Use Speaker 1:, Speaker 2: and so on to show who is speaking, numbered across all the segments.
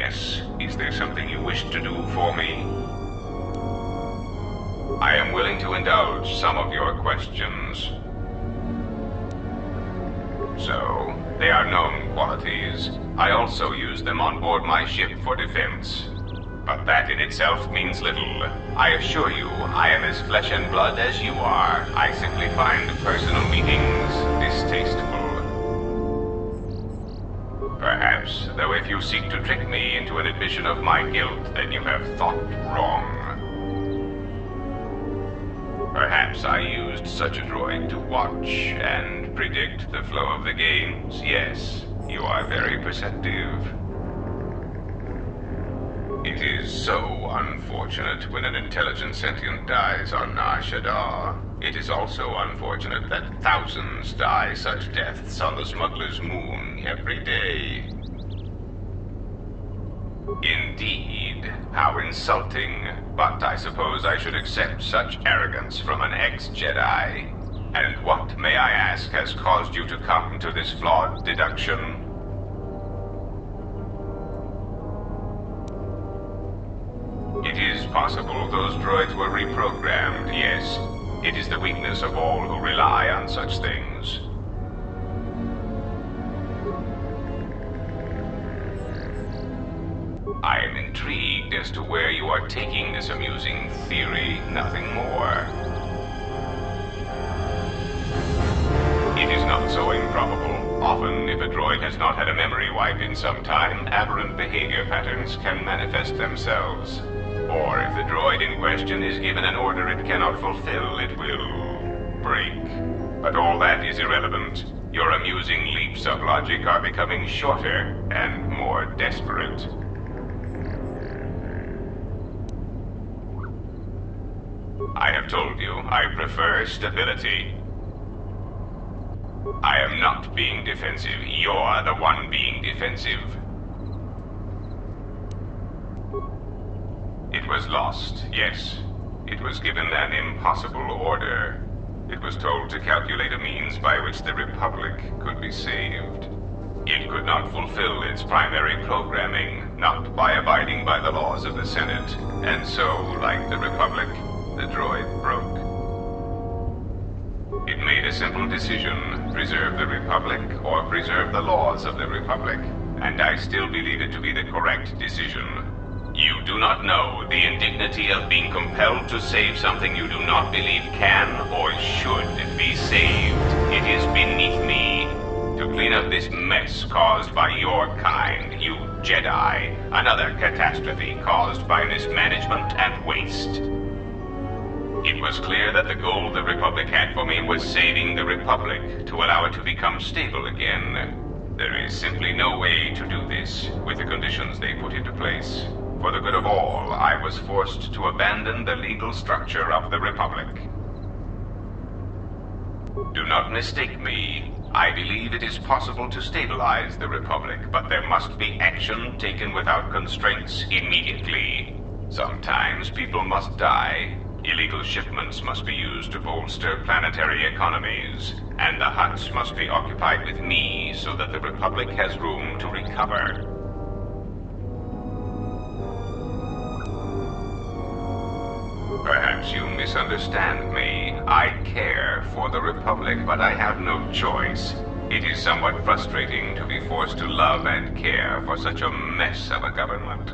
Speaker 1: Yes. Is there something you wish to do for me? I am willing to indulge some of your questions. So, they are known qualities. I also use them on board my ship for defense. But that in itself means little. I assure you, I am as flesh and blood as you are. I simply find personal meetings distasteful. Perhaps, though if you seek to trick me into an admission of my guilt, then you have thought wrong. Perhaps I used such a droid to watch and predict the flow of the games. Yes, you are very perceptive. It is so unfortunate when an intelligent sentient dies on Nar Shaddaa. It is also unfortunate that thousands die such deaths on the smuggler's moon every day. Indeed, how insulting. But I suppose I should accept such arrogance from an ex-Jedi. And what, may I ask, has caused you to come to this flawed deduction? It is possible those droids were reprogrammed, yes. It is the weakness of all who rely on such things. I am intrigued as to where you are taking this amusing theory, nothing more. It is not so improbable. Often, if a droid has not had a memory wipe in some time, aberrant behavior patterns can manifest themselves. Or if the droid in question is given an order it cannot fulfill, it will break. But all that is irrelevant. Your amusing leaps of logic are becoming shorter and more desperate. I have told you, I prefer stability. I am not being defensive. You're the one being defensive. It was lost, yes. It was given an impossible order. It was told to calculate a means by which the Republic could be saved. It could not fulfill its primary programming, not by abiding by the laws of the Senate. And so, like the Republic, the droid broke. It made a simple decision: preserve the Republic or preserve the laws of the Republic. And I still believe it to be the correct decision. You do not know the indignity of being compelled to save something you do not believe can or should be saved. It is beneath me to clean up this mess caused by your kind, you Jedi. Another catastrophe caused by mismanagement and waste. It was clear that the goal the Republic had for me was saving the Republic to allow it to become stable again. There is simply no way to do this with the conditions they put into place. For the good of all, I was forced to abandon the legal structure of the Republic. Do not mistake me. I believe it is possible to stabilize the Republic, but there must be action taken without constraints immediately. Sometimes people must die. Illegal shipments must be used to bolster planetary economies, and the huts must be occupied with me so that the Republic has room to recover. Perhaps you misunderstand me. I care for the Republic, but I have no choice. It is somewhat frustrating to be forced to love and care for such a mess of a government.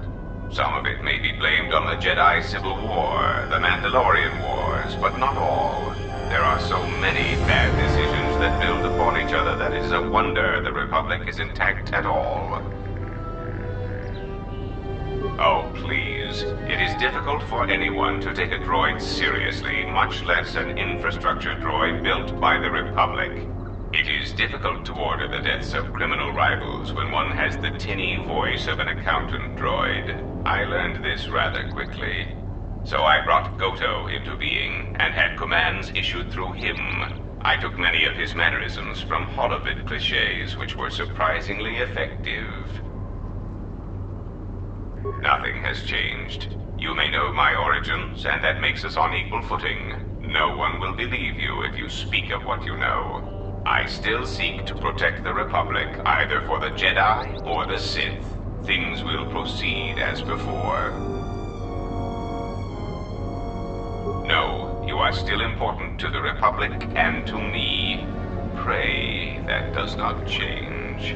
Speaker 1: Some of it may be blamed on the Jedi Civil War, the Mandalorian Wars, but not all. There are so many bad decisions that build upon each other that it is a wonder the Republic is intact at all. Oh, please. It is difficult for anyone to take a droid seriously, much less an infrastructure droid built by the Republic. It is difficult to order the deaths of criminal rivals when one has the tinny voice of an accountant droid. I learned this rather quickly. So I brought Goto into being, and had commands issued through him. I took many of his mannerisms from Holovid cliches, which were surprisingly effective. Nothing has changed. You may know my origins, and that makes us on equal footing. No one will believe you if you speak of what you know. I still seek to protect the Republic, either for the Jedi or the Sith. things will proceed as before. No, you are still important to the Republic and to me. Pray that does not change.